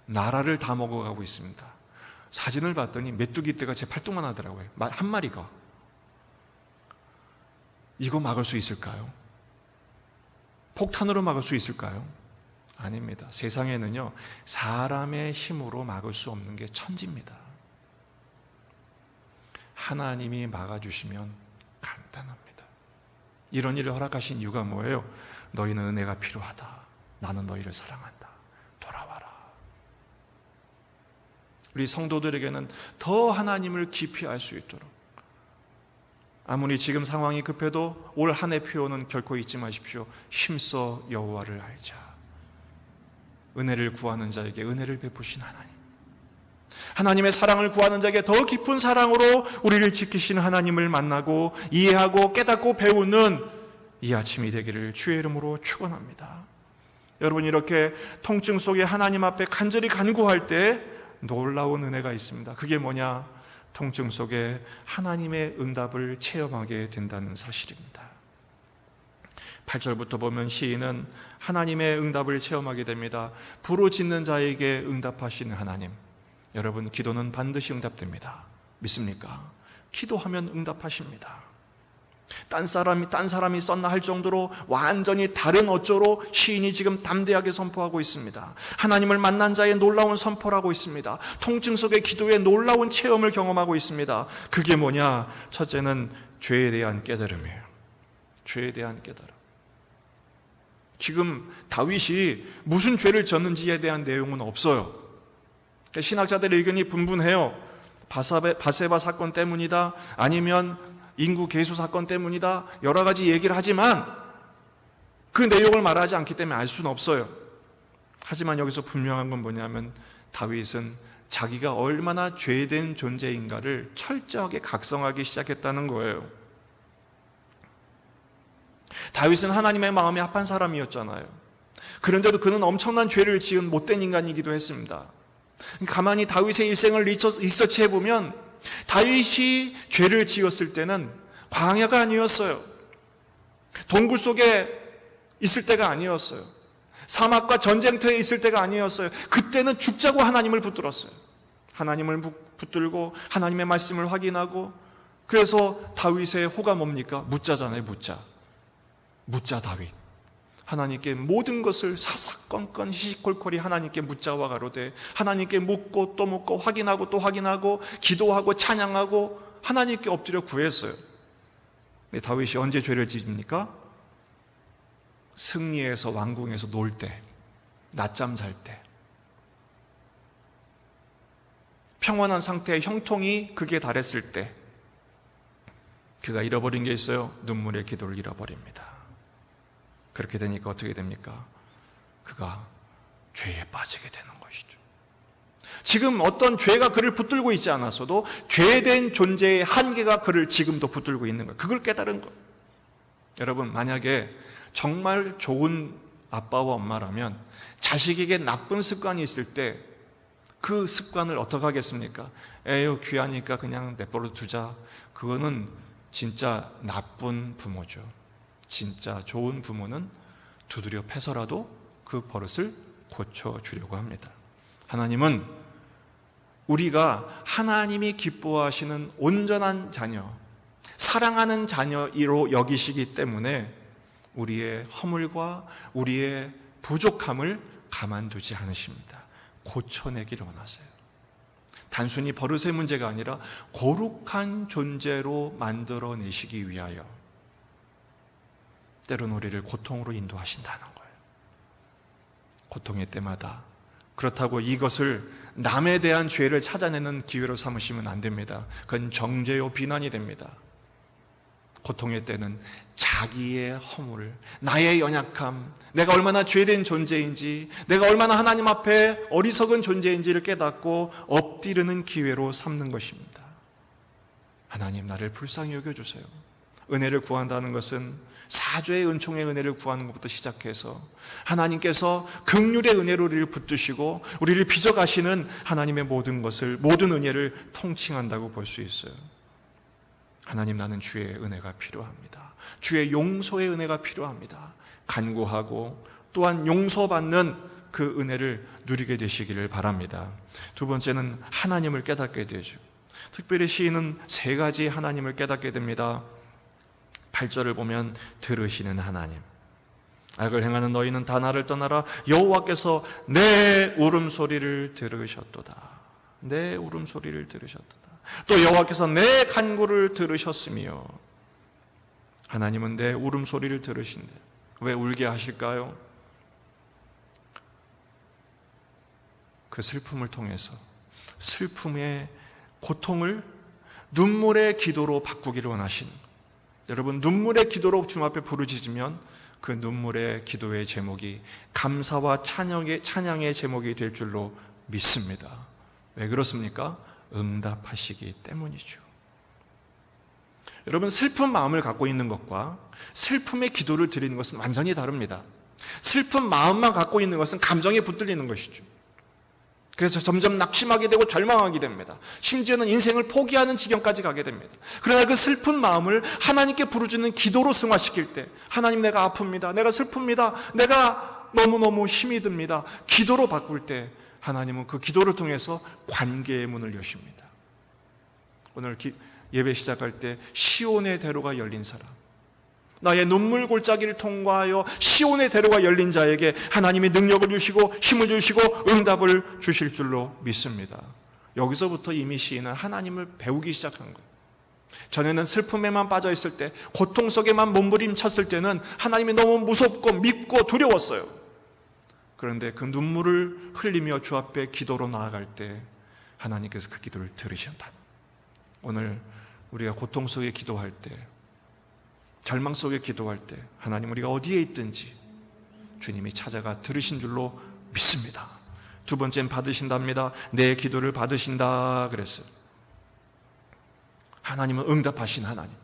A: 나라를 다 먹어가고 있습니다. 사진을 봤더니 메뚜기 떼가 제 팔뚝만 하더라고요. 한 마리가. 이거 막을 수 있을까요? 폭탄으로 막을 수 있을까요? 아닙니다. 세상에는요, 사람의 힘으로 막을 수 없는 게 천지입니다. 하나님이 막아주시면 간단합니다. 이런 일을 허락하신 이유가 뭐예요? 너희는 은혜가 필요하다. 나는 너희를 사랑한다. 돌아와라. 우리 성도들에게는 더 하나님을 깊이 알 수 있도록, 아무리 지금 상황이 급해도 올 한 해 표현은 결코 잊지 마십시오. 힘써 여호와를 알자. 은혜를 구하는 자에게 은혜를 베푸신 하나님, 하나님의 사랑을 구하는 자에게 더 깊은 사랑으로 우리를 지키시는 하나님을 만나고 이해하고 깨닫고 배우는 이 아침이 되기를 주의 이름으로 축원합니다. 여러분, 이렇게 통증 속에 하나님 앞에 간절히 간구할 때 놀라운 은혜가 있습니다. 그게 뭐냐? 통증 속에 하나님의 응답을 체험하게 된다는 사실입니다. 8절부터 보면 시인은 하나님의 응답을 체험하게 됩니다. 부르짖는 자에게 응답하시는 하나님. 여러분, 기도는 반드시 응답됩니다. 믿습니까? 기도하면 응답하십니다. 딴 사람이 썼나 할 정도로 완전히 다른 어조로 시인이 지금 담대하게 선포하고 있습니다. 하나님을 만난 자의 놀라운 선포를 하고 있습니다. 통증 속의 기도의 놀라운 체험을 경험하고 있습니다. 그게 뭐냐? 첫째는 죄에 대한 깨달음이에요. 죄에 대한 깨달음. 지금 다윗이 무슨 죄를 졌는지에 대한 내용은 없어요. 신학자들의 의견이 분분해요. 바세바 사건 때문이다, 아니면 인구 계수 사건 때문이다, 여러 가지 얘기를 하지만 그 내용을 말하지 않기 때문에 알 수는 없어요. 하지만 여기서 분명한 건 뭐냐면 다윗은 자기가 얼마나 죄된 존재인가를 철저하게 각성하기 시작했다는 거예요. 다윗은 하나님의 마음에 합한 사람이었잖아요. 그런데도 그는 엄청난 죄를 지은 못된 인간이기도 했습니다. 가만히 다윗의 일생을 리서치해 보면 다윗이 죄를 지었을 때는 광야가 아니었어요. 동굴 속에 있을 때가 아니었어요. 사막과 전쟁터에 있을 때가 아니었어요. 그때는 죽자고 하나님을 붙들었어요. 하나님을 붙들고 하나님의 말씀을 확인하고, 그래서 다윗의 호가 뭡니까? 묻자잖아요. 묻자 다윗. 하나님께 모든 것을 사사건건 시시콜콜이 하나님께 묻자와 가로되, 하나님께 묻고 또 묻고 확인하고 또 확인하고 기도하고 찬양하고 하나님께 엎드려 구했어요. 근데 다윗이 언제 죄를 지습니까? 승리해서 왕궁에서 놀 때, 낮잠 잘 때, 평온한 상태의 형통이 극에 달했을 때 그가 잃어버린 게 있어요. 눈물의 기도를 잃어버립니다. 그렇게 되니까 어떻게 됩니까? 그가 죄에 빠지게 되는 것이죠. 지금 어떤 죄가 그를 붙들고 있지 않았어도 죄된 존재의 한계가 그를 지금도 붙들고 있는 거예요. 그걸 깨달은 거예요. 여러분, 만약에 정말 좋은 아빠와 엄마라면 자식에게 나쁜 습관이 있을 때 그 습관을 어떻게 하겠습니까? 에휴 귀하니까 그냥 내버려 두자. 그거는 진짜 나쁜 부모죠. 진짜 좋은 부모는 두드려 패서라도 그 버릇을 고쳐주려고 합니다. 하나님은 우리가 하나님이 기뻐하시는 온전한 자녀, 사랑하는 자녀로 여기시기 때문에 우리의 허물과 우리의 부족함을 가만두지 않으십니다. 고쳐내기를 원하세요. 단순히 버릇의 문제가 아니라 거룩한 존재로 만들어내시기 위하여 때로는 우리를 고통으로 인도하신다는 거예요. 고통의 때마다. 그렇다고 이것을 남에 대한 죄를 찾아내는 기회로 삼으시면 안 됩니다. 그건 정죄요 비난이 됩니다. 고통의 때는 자기의 허물, 나의 연약함, 내가 얼마나 죄된 존재인지, 내가 얼마나 하나님 앞에 어리석은 존재인지를 깨닫고 엎드리는 기회로 삼는 것입니다. 하나님, 나를 불쌍히 여겨주세요. 은혜를 구한다는 것은 사죄의 은총의 은혜를 구하는 것부터 시작해서 하나님께서 긍휼의 은혜로 우리를 붙드시고 우리를 빚어가시는 하나님의 모든 것을, 모든 은혜를 통칭한다고 볼 수 있어요. 하나님, 나는 주의 은혜가 필요합니다. 주의 용서의 은혜가 필요합니다. 간구하고 또한 용서받는 그 은혜를 누리게 되시기를 바랍니다. 두 번째는 하나님을 깨닫게 되죠. 특별히 시인은 세 가지 하나님을 깨닫게 됩니다. 8절을 보면 들으시는 하나님. 악을 행하는 너희는 다 나를 떠나라. 여호와께서 내 울음소리를 들으셨도다. 내 울음소리를 들으셨도다. 또 여호와께서 내 간구를 들으셨으며. 하나님은 내 울음소리를 들으신대. 왜 울게 하실까요? 그 슬픔을 통해서 슬픔의 고통을 눈물의 기도로 바꾸기를 원하시는 거예요. 여러분, 눈물의 기도로 주님 앞에 부르짖으면 그 눈물의 기도의 제목이 감사와 찬양의 제목이 될 줄로 믿습니다. 왜 그렇습니까? 응답하시기 때문이죠. 여러분, 슬픈 마음을 갖고 있는 것과 슬픔의 기도를 드리는 것은 완전히 다릅니다. 슬픈 마음만 갖고 있는 것은 감정에 붙들리는 것이죠. 그래서 점점 낙심하게 되고 절망하게 됩니다. 심지어는 인생을 포기하는 지경까지 가게 됩니다. 그러나 그 슬픈 마음을 하나님께 부르짖는 기도로 승화시킬 때, 하나님, 내가 아픕니다. 내가 슬픕니다. 내가 너무너무 힘이 듭니다. 기도로 바꿀 때 하나님은 그 기도를 통해서 관계의 문을 여십니다. 오늘 예배 시작할 때 시온의 대로가 열린 사람, 나의 눈물 골짜기를 통과하여 시온의 대로가 열린 자에게 하나님이 능력을 주시고 힘을 주시고 응답을 주실 줄로 믿습니다. 여기서부터 이미 시인은 하나님을 배우기 시작한 거예요. 전에는 슬픔에만 빠져 있을 때, 고통 속에만 몸부림쳤을 때는 하나님이 너무 무섭고 밉고 두려웠어요. 그런데 그 눈물을 흘리며 주 앞에 기도로 나아갈 때 하나님께서 그 기도를 들으신다. 오늘 우리가 고통 속에 기도할 때, 절망 속에 기도할 때 하나님, 우리가 어디에 있든지 주님이 찾아가 들으신 줄로 믿습니다. 두 번째는 받으신답니다. 내 기도를 받으신다 그랬어요. 하나님은 응답하신 하나님.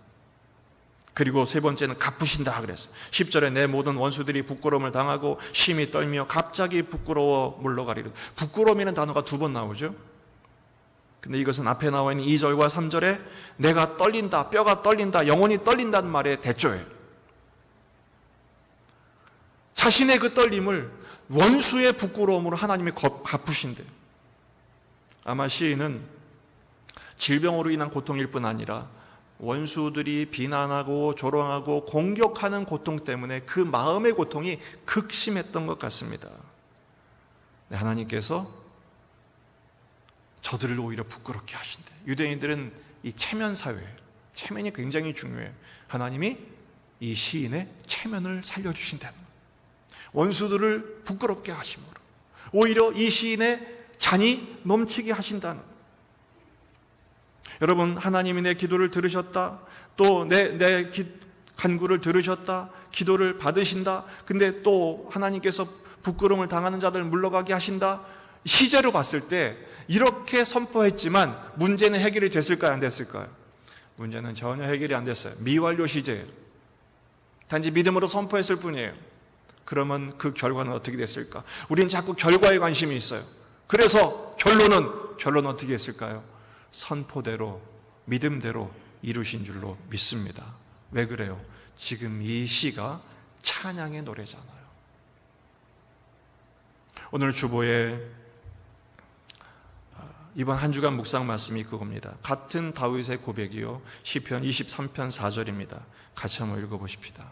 A: 그리고 세 번째는 갚으신다 그랬어요. 10절에 내 모든 원수들이 부끄러움을 당하고 심히 떨며 갑자기 부끄러워 물러가리라. 부끄러움이라는 단어가 두 번 나오죠. 근데 이것은 앞에 나와 있는 2절과 3절에 내가 떨린다, 뼈가 떨린다, 영혼이 떨린다는 말의 대조예요. 자신의 그 떨림을 원수의 부끄러움으로 하나님이 갚으신대요. 아마 시인은 질병으로 인한 고통일 뿐 아니라 원수들이 비난하고 조롱하고 공격하는 고통 때문에 그 마음의 고통이 극심했던 것 같습니다. 하나님께서 저들을 오히려 부끄럽게 하신대. 유대인들은 이 체면 사회예요. 체면이 굉장히 중요해요. 하나님이 이 시인의 체면을 살려주신다는 거예요. 원수들을 부끄럽게 하심으로 오히려 이 시인의 잔이 넘치게 하신다는 거예요. 여러분, 하나님이 내 기도를 들으셨다, 또 내 간구를 들으셨다, 기도를 받으신다. 근데 또 하나님께서 부끄러움을 당하는 자들을 물러가게 하신다. 시제로 봤을 때 이렇게 선포했지만 문제는 해결이 됐을까요? 안 됐을까요? 문제는 전혀 해결이 안 됐어요. 미완료 시제예요. 단지 믿음으로 선포했을 뿐이에요. 그러면 그 결과는 어떻게 됐을까? 우리는 자꾸 결과에 관심이 있어요. 그래서 결론은 어떻게 했을까요? 선포대로, 믿음대로 이루신 줄로 믿습니다. 왜 그래요? 지금 이 시가 찬양의 노래잖아요. 오늘 주보에 이번 한 주간 묵상 말씀이 그겁니다. 같은 다윗의 고백이요, 시편 23편 4절입니다. 같이 한번 읽어보십시다.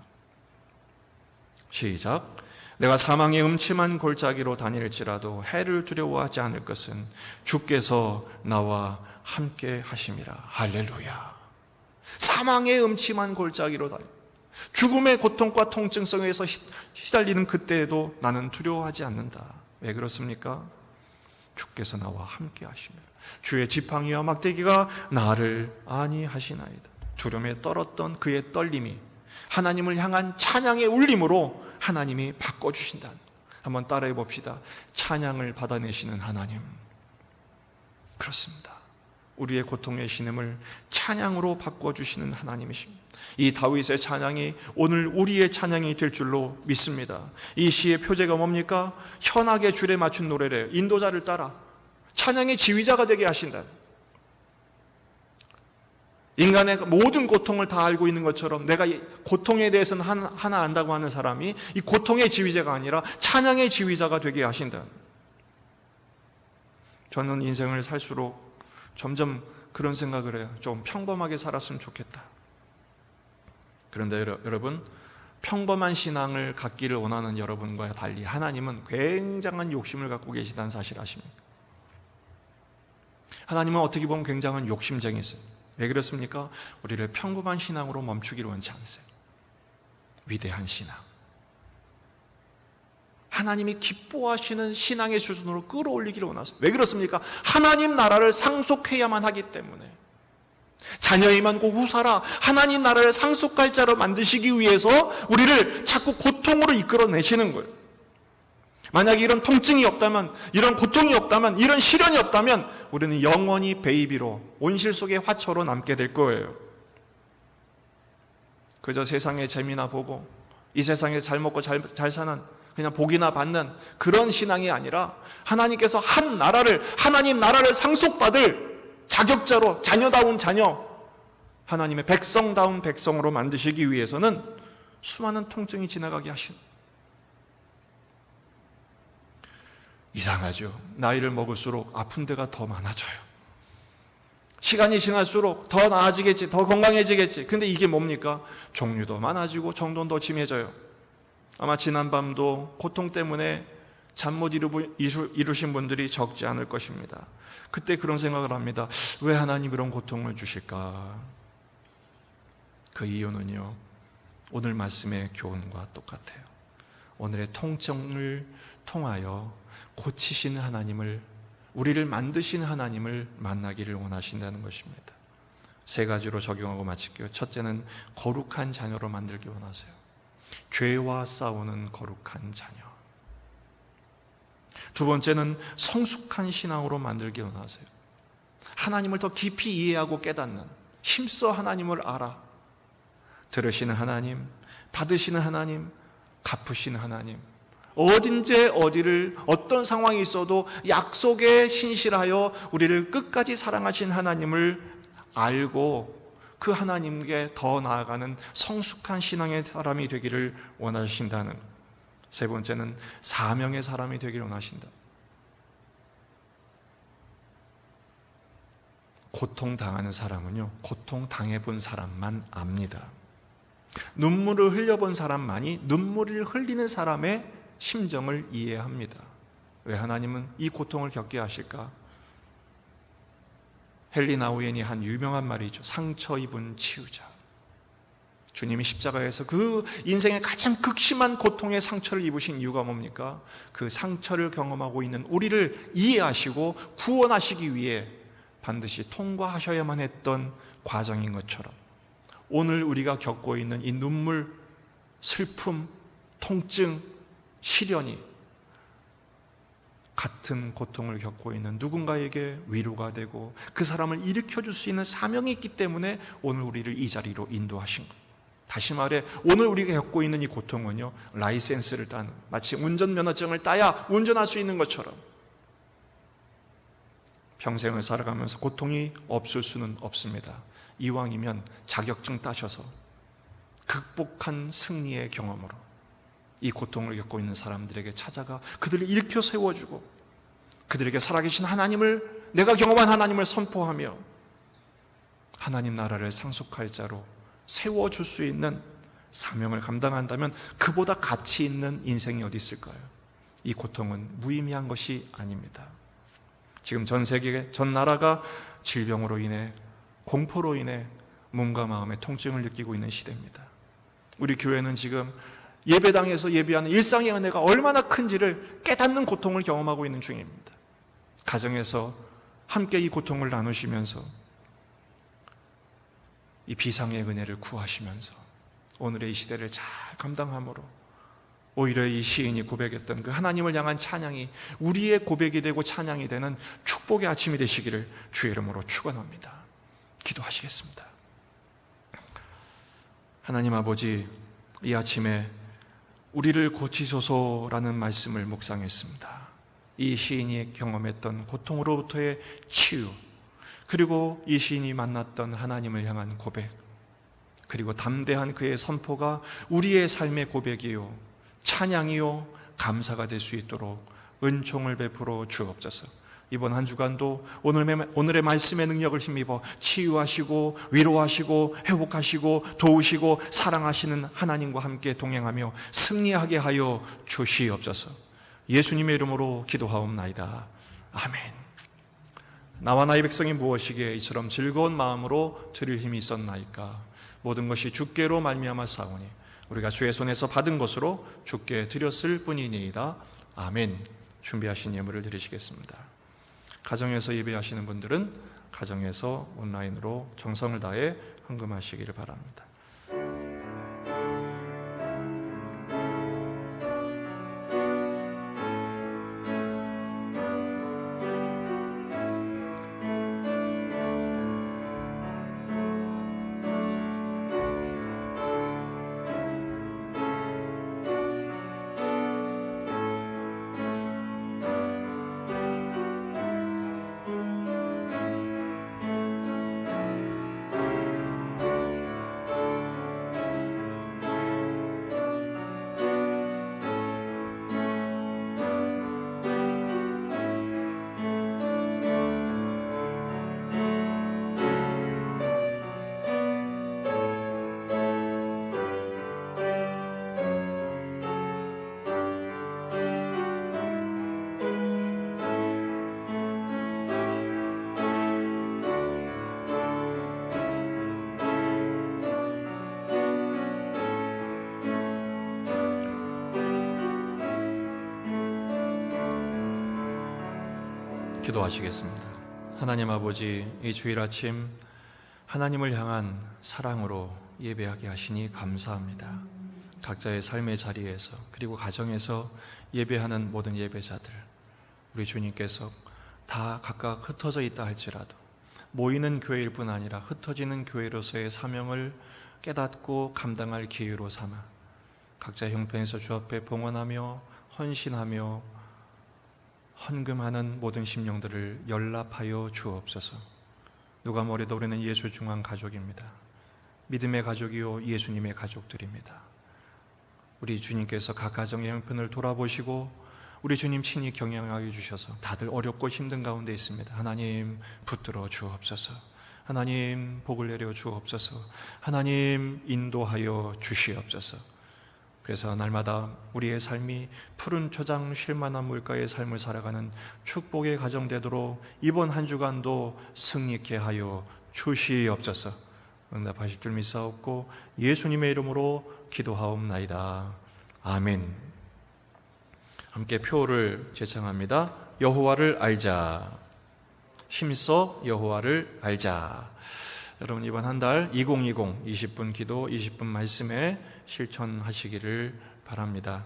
A: 시작. 내가 사망의 음침한 골짜기로 다닐지라도 해를 두려워하지 않을 것은 주께서 나와 함께 하심이라. 할렐루야. 사망의 음침한 골짜기로 죽음의 고통과 통증 속에서 시달리는 그때에도 나는 두려워하지 않는다. 왜 그렇습니까? 주께서 나와 함께 하시며 주의 지팡이와 막대기가 나를 안위하시나이다. 두려움에 떨었던 그의 떨림이 하나님을 향한 찬양의 울림으로 하나님이 바꿔주신다. 한번 따라해 봅시다. 찬양을 받아내시는 하나님. 그렇습니다. 우리의 고통의 신음을 찬양으로 바꿔주시는 하나님이십니다. 이 다윗의 찬양이 오늘 우리의 찬양이 될 줄로 믿습니다. 이 시의 표제가 뭡니까? 현악의 줄에 맞춘 노래래요. 인도자를 따라 찬양의 지휘자가 되게 하신다. 인간의 모든 고통을 다 알고 있는 것처럼 내가 이 고통에 대해서는 하나 안다고 하는 사람이 이 고통의 지휘자가 아니라 찬양의 지휘자가 되게 하신다. 저는 인생을 살수록 점점 그런 생각을 해요. 좀 평범하게 살았으면 좋겠다. 그런데 여러분, 평범한 신앙을 갖기를 원하는 여러분과 달리 하나님은 굉장한 욕심을 갖고 계시다는 사실 아십니까? 하나님은 어떻게 보면 굉장한 욕심쟁이세요. 왜 그렇습니까? 우리를 평범한 신앙으로 멈추기를 원치 않으세요. 위대한 신앙, 하나님이 기뻐하시는 신앙의 수준으로 끌어올리기를 원하세요. 왜 그렇습니까? 하나님 나라를 상속해야만 하기 때문에. 자녀의 많고 후사라 하나님 나라를 상속할 자로 만드시기 위해서 우리를 자꾸 고통으로 이끌어내시는 거예요. 만약에 이런 통증이 없다면, 이런 고통이 없다면, 이런 시련이 없다면 우리는 영원히 베이비로, 온실 속의 화초로 남게 될 거예요. 그저 세상의 재미나 보고 이 세상에 잘 먹고 잘 사는, 그냥 복이나 받는 그런 신앙이 아니라 하나님께서 하나님 나라를 상속받을 자격자로, 자녀다운 자녀, 하나님의 백성다운 백성으로 만드시기 위해서는 수많은 통증이 지나가게 하신. 이상하죠. 나이를 먹을수록 아픈 데가 더 많아져요. 시간이 지날수록 더 나아지겠지, 더 건강해지겠지. 근데 이게 뭡니까? 종류도 많아지고 정도는 더 심해져요. 아마 지난밤도 고통 때문에 잠 못 이루신 분들이 적지 않을 것입니다. 그때 그런 생각을 합니다. 왜 하나님 이런 고통을 주실까? 그 이유는요, 오늘 말씀의 교훈과 똑같아요. 오늘의 통증을 통하여 고치시는 하나님을, 우리를 만드시는 하나님을 만나기를 원하신다는 것입니다. 세 가지로 적용하고 마칠게요. 첫째는 거룩한 자녀로 만들기 원하세요. 죄와 싸우는 거룩한 자녀. 두 번째는 성숙한 신앙으로 만들기 원하세요. 하나님을 더 깊이 이해하고 깨닫는, 힘써 하나님을 알아 들으시는 하나님, 받으시는 하나님, 갚으시는 하나님, 어딘지 어디를 어떤 상황이 있어도 약속에 신실하여 우리를 끝까지 사랑하신 하나님을 알고 그 하나님께 더 나아가는 성숙한 신앙의 사람이 되기를 원하신다는. 세 번째는 사명의 사람이 되기를 원하신다. 고통당하는 사람은요, 고통당해본 사람만 압니다. 눈물을 흘려본 사람만이 눈물을 흘리는 사람의 심정을 이해합니다. 왜 하나님은 이 고통을 겪게 하실까? 헨리 나우엔이 한 유명한 말이 있죠. 상처 입은 치유자. 주님이 십자가에서 그 인생의 가장 극심한 고통의 상처를 입으신 이유가 뭡니까? 그 상처를 경험하고 있는 우리를 이해하시고 구원하시기 위해 반드시 통과하셔야만 했던 과정인 것처럼, 오늘 우리가 겪고 있는 이 눈물, 슬픔, 통증, 시련이 같은 고통을 겪고 있는 누군가에게 위로가 되고 그 사람을 일으켜줄 수 있는 사명이 있기 때문에 오늘 우리를 이 자리로 인도하신 것. 다시 말해, 오늘 우리가 겪고 있는 이 고통은요, 라이센스를 따는, 마치 운전면허증을 따야 운전할 수 있는 것처럼 평생을 살아가면서 고통이 없을 수는 없습니다. 이왕이면 자격증 따셔서 극복한 승리의 경험으로 이 고통을 겪고 있는 사람들에게 찾아가 그들을 일으켜 세워주고 그들에게 살아계신 하나님을, 내가 경험한 하나님을 선포하며 하나님 나라를 상속할 자로 세워줄 수 있는 사명을 감당한다면 그보다 가치 있는 인생이 어디 있을까요? 이 고통은 무의미한 것이 아닙니다. 지금 전 세계, 전 나라가 질병으로 인해, 공포로 인해 몸과 마음의 통증을 느끼고 있는 시대입니다. 우리 교회는 지금 예배당에서 예배하는 일상의 은혜가 얼마나 큰지를 깨닫는 고통을 경험하고 있는 중입니다. 가정에서 함께 이 고통을 나누시면서 이 비상의 은혜를 구하시면서 오늘의 이 시대를 잘 감당함으로 오히려 이 시인이 고백했던 그 하나님을 향한 찬양이 우리의 고백이 되고 찬양이 되는 축복의 아침이 되시기를 주의 이름으로 축원합니다. 기도하시겠습니다. 하나님 아버지, 이 아침에 우리를 고치소서라는 말씀을 묵상했습니다. 이 시인이 경험했던 고통으로부터의 치유, 그리고 이 시인이 만났던 하나님을 향한 고백, 그리고 담대한 그의 선포가 우리의 삶의 고백이요 찬양이요 감사가 될 수 있도록 은총을 베풀어 주옵소서. 이번 한 주간도 오늘의 말씀의 능력을 힘입어 치유하시고 위로하시고 회복하시고 도우시고 사랑하시는 하나님과 함께 동행하며 승리하게 하여 주시옵소서. 예수님의 이름으로 기도하옵나이다. 아멘. 나와 나의 백성이 무엇이기에 이처럼 즐거운 마음으로 드릴 힘이 있었나이까. 모든 것이 주께로 말미암아 싸우니 우리가 주의 손에서 받은 것으로 주께 드렸을 뿐이니이다. 아멘. 준비하신 예물을 드리시겠습니다. 가정에서 예배하시는 분들은 가정에서 온라인으로 정성을 다해 헌금하시기를 바랍니다. 기도하시겠습니다. 하나님 아버지, 이 주일 아침 하나님을 향한 사랑으로 예배하게 하시니 감사합니다. 각자의 삶의 자리에서 그리고 가정에서 예배하는 모든 예배자들, 우리 주님께서 다 각각 흩어져 있다 할지라도 모이는 교회일 뿐 아니라 흩어지는 교회로서의 사명을 깨닫고 감당할 기회로 삼아 각자 형편에서 주 앞에 봉헌하며 헌신하며 헌금하는 모든 심령들을 연락하여 주옵소서. 누가 뭐래도 우리는 예수 중한 가족입니다. 믿음의 가족이요 예수님의 가족들입니다. 우리 주님께서 각 가정의 형편을 돌아보시고 우리 주님 친히 경영하여 주셔서 다들 어렵고 힘든 가운데 있습니다. 하나님 붙들어 주옵소서. 하나님 복을 내려 주옵소서. 하나님 인도하여 주시옵소서. 그래서 날마다 우리의 삶이 푸른 초장 쉴만한 물가의 삶을 살아가는 축복의 가정 되도록 이번 한 주간도 승리케 하여 주시옵소서. 응답하실 줄 믿사옵고 예수님의 이름으로 기도하옵나이다. 아멘. 함께 표를 제창합니다. 여호와를 알자. 힘써 여호와를 알자. 여러분 이번 한 달 2020 20분 기도 20분 말씀에 실천하시기를 바랍니다.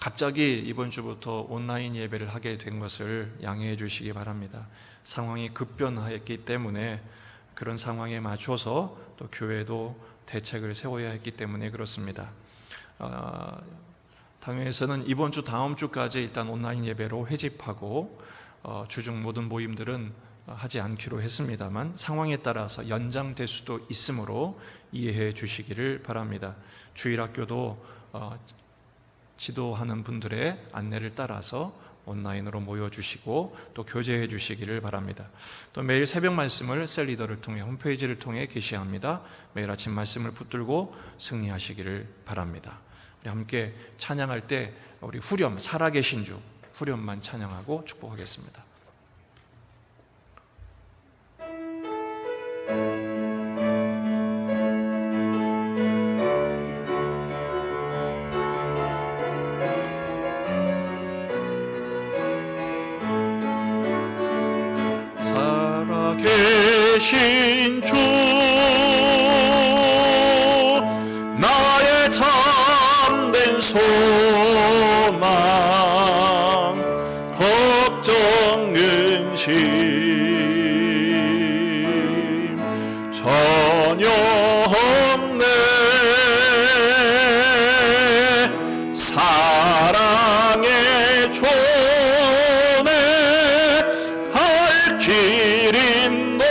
A: 갑자기 이번 주부터 온라인 예배를 하게 된 것을 양해해 주시기 바랍니다. 상황이 급변했기 때문에 그런 상황에 맞춰서 또 교회도 대책을 세워야 했기 때문에 그렇습니다. 당회에서는 이번 주 다음 주까지 일단 온라인 예배로 회집하고 주중 모든 모임들은 하지 않기로 했습니다만 상황에 따라서 연장될 수도 있으므로 이해해 주시기를 바랍니다. 주일학교도 지도하는 분들의 안내를 따라서 온라인으로 모여주시고 또 교제해 주시기를 바랍니다. 또 매일 새벽 말씀을 셀리더를 통해 홈페이지를 통해 게시합니다. 매일 아침 말씀을 붙들고 승리하시기를 바랍니다. 우리 함께 찬양할 때 우리 후렴, 살아계신 주 후렴만 찬양하고 축복하겠습니다.
B: 살아계신 주 나의 참된 소망 걱정 근심 전혀 없네 사랑의 존에 할 길이 노하니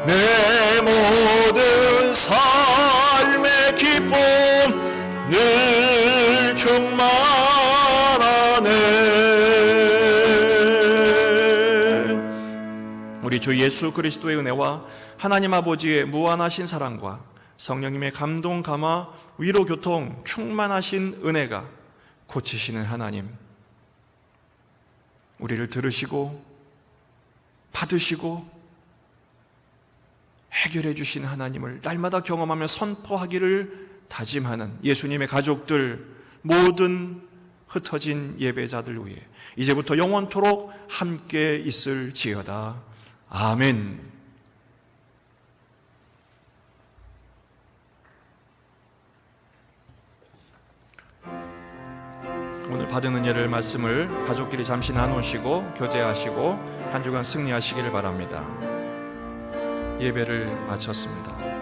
B: 내 모든 삶의 기쁨 늘 충만하네.
A: 우리 주 예수 그리스도의 은혜와 하나님 아버지의 무한하신 사랑과 성령님의 감동 감화 위로 교통 충만하신 은혜가 고치시는 하나님, 우리를 들으시고 받으시고 해결해 주신 하나님을 날마다 경험하며 선포하기를 다짐하는 예수님의 가족들, 모든 흩어진 예배자들 위해 이제부터 영원토록 함께 있을지어다. 아멘. 오늘 받은 은혜를 말씀을 가족끼리 잠시 나누시고 교제하시고 한 주간 승리하시기를 바랍니다. 예배를 마쳤습니다.